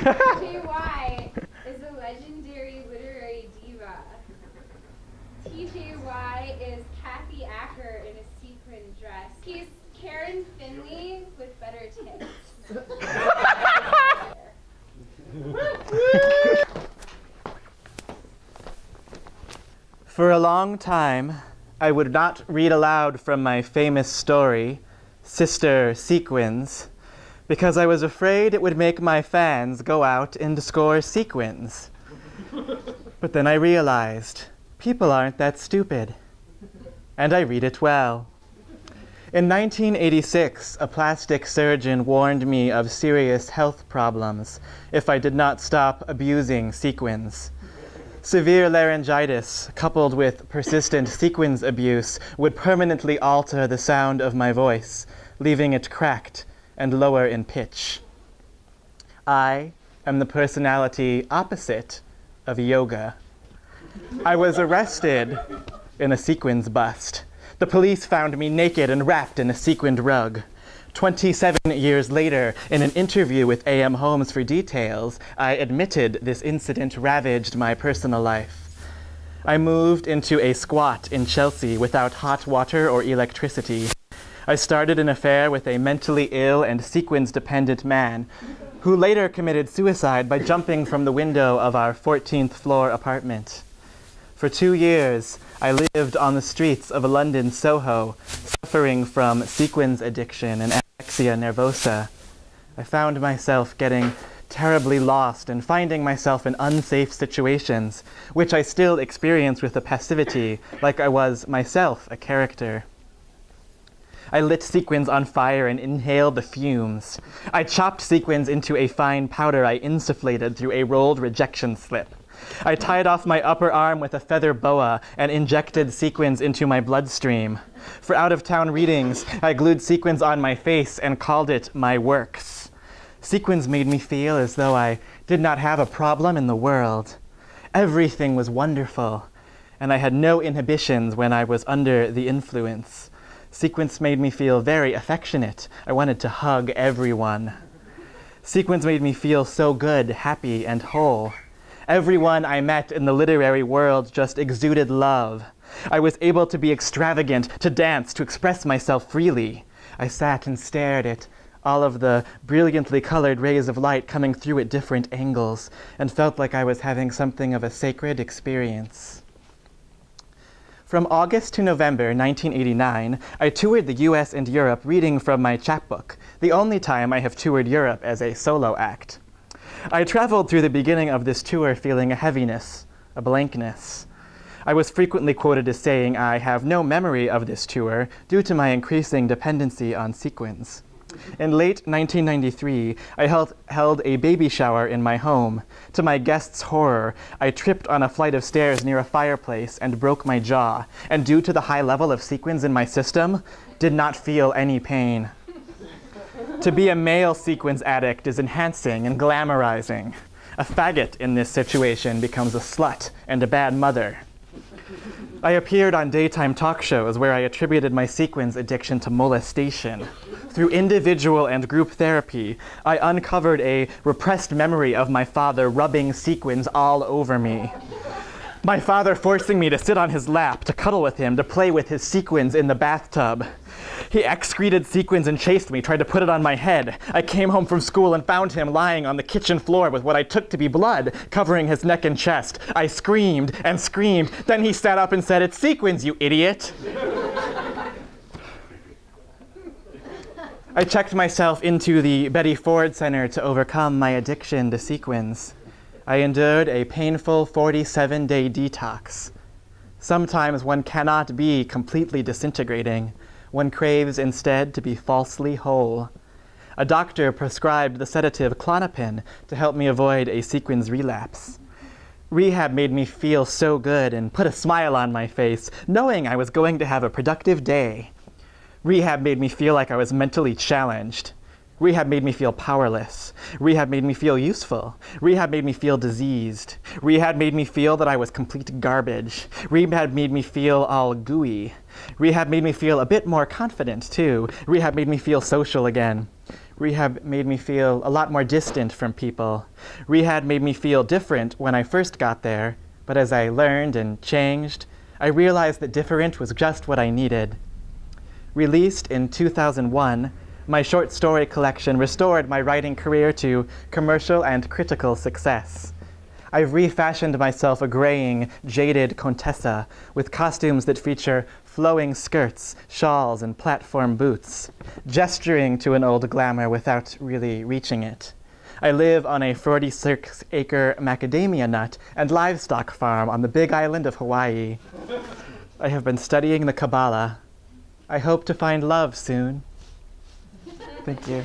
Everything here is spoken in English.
TJY is a legendary literary diva. TJY is Kathy Acker in a sequin dress. He's Karen Finley with better tits. For a long time, I would not read aloud from my famous story, Sister Sequins, because I was afraid it would make my fans go out and score sequins. But then I realized, people aren't that stupid. And I read it well. In 1986, a plastic surgeon warned me of serious health problems if I did not stop abusing sequins. Severe laryngitis, coupled with persistent sequins abuse, would permanently alter the sound of my voice, leaving it cracked and lower in pitch. I am the personality opposite of yoga. I was arrested in a sequins bust. The police found me naked and wrapped in a sequined rug. 27 years later, in an interview with A.M. Holmes for Details, I admitted this incident ravaged my personal life. I moved into a squat in Chelsea without hot water or electricity. I started an affair with a mentally ill and sequins-dependent man who later committed suicide by jumping from the window of our 14th floor apartment. For 2 years, I lived on the streets of London Soho, suffering from sequins addiction and anorexia nervosa. I found myself getting terribly lost and finding myself in unsafe situations, which I still experience with a passivity, like I was myself a character. I lit sequins on fire and inhaled the fumes. I chopped sequins into a fine powder I insufflated through a rolled rejection slip. I tied off my upper arm with a feather boa and injected sequins into my bloodstream. For out-of-town readings, I glued sequins on my face and called it my works. Sequins made me feel as though I did not have a problem in the world. Everything was wonderful, and I had no inhibitions when I was under the influence. Sequins made me feel very affectionate. I wanted to hug everyone. Sequins made me feel so good, happy, and whole. Everyone I met in the literary world just exuded love. I was able to be extravagant, to dance, to express myself freely. I sat and stared at all of the brilliantly colored rays of light coming through at different angles, and felt like I was having something of a sacred experience. From August to November 1989, I toured the US and Europe reading from my chapbook, the only time I have toured Europe as a solo act. I traveled through the beginning of this tour feeling a heaviness, a blankness. I was frequently quoted as saying I have no memory of this tour due to my increasing dependency on sequins. In late 1993, I held a baby shower in my home. To my guests' horror, I tripped on a flight of stairs near a fireplace and broke my jaw, and due to the high level of sequins in my system, did not feel any pain. To be a male sequins addict is enhancing and glamorizing. A faggot in this situation becomes a slut and a bad mother. I appeared on daytime talk shows where I attributed my sequins addiction to molestation. Through individual and group therapy, I uncovered a repressed memory of my father rubbing sequins all over me. My father forcing me to sit on his lap, to cuddle with him, to play with his sequins in the bathtub. He excreted sequins and chased me, tried to put it on my head. I came home from school and found him lying on the kitchen floor with what I took to be blood covering his neck and chest. I screamed and screamed. Then he sat up and said, "It's sequins, you idiot." I checked myself into the Betty Ford Center to overcome my addiction to sequins. I endured a painful 47-day detox. Sometimes one cannot be completely disintegrating. One craves instead to be falsely whole. A doctor prescribed the sedative Klonopin to help me avoid a sequins relapse. Rehab made me feel so good and put a smile on my face, knowing I was going to have a productive day. Rehab made me feel like I was mentally challenged. Rehab made me feel powerless. Rehab made me feel useful. Rehab made me feel diseased. Rehab made me feel that I was complete garbage. Rehab made me feel all gooey. Rehab made me feel a bit more confident, too. Rehab made me feel social again. Rehab made me feel a lot more distant from people. Rehab made me feel different when I first got there, but as I learned and changed, I realized that different was just what I needed. Released in 2001, my short story collection restored my writing career to commercial and critical success. I've refashioned myself a graying, jaded Contessa with costumes that feature flowing skirts, shawls, and platform boots, gesturing to an old glamour without really reaching it. I live on a 46-acre macadamia nut and livestock farm on the Big Island of Hawaii. I have been studying the Kabbalah. I hope to find love soon. Thank you.